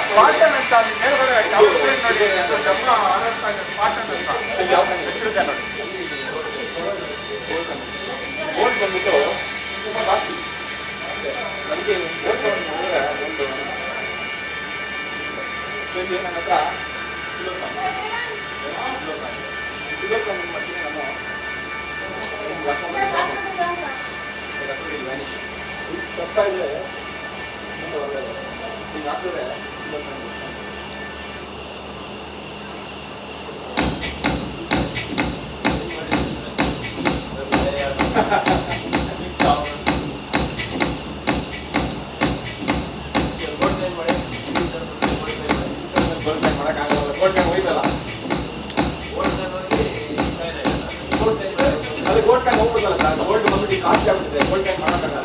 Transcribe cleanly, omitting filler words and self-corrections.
ಸ್ಪಾಟನ್ ಅಂತ ಅಲ್ಲಿ ಮೇಲ್ಗಡೆ ನೋಡಿ ಡಬ್ಬ ಆರಿಸ್ತಾ ಇದೆ ಸ್ಪಾಟನ್ ಅಂತ ಯಾವ ಹೆಸರಿದೆ ನೋಡಿ ಗೋಲ್ಡ್ ಬಂದ್ಬಿಟ್ಟು ತುಂಬ ಕಾಸ್ಟ್ಲಿ ನಮಗೆ ಗೋಲ್ಡ್ ನೋಡಿದ್ರೆ ಒಂದು ಸೊ ಇಲ್ಲಿ ನನ್ನ ಹತ್ರ ಸಿಲ್ವರ್ ಕಾಯಿನ್ ಮಾಡ್ತೀನಿ ನಾನು ವ್ಯಾನಿಷ್ ತಪ್ಪ ಇದೆ ಈಗ ಹಾಕಿದ್ರೆ ಸಿಲ್ವರ್ ಕಾಯಿನ್ ಗೋಲ್ಡ್ ಕಾಯಿನ್ ಹೋಗ್ಬಿಡ್ತಲ್ಲ ಸರ್ ಗೋಲ್ಡ್ ಬಂದ್ಬಿಟ್ಟು ಕಾಸ್ಟ್ ಆಗ್ಬಿಟ್ಟಿದೆ ಗೋಲ್ಡ್ ಕಾಯಿನ್ ಮಾಡೋಕ್ಕಾಗಲ್ಲ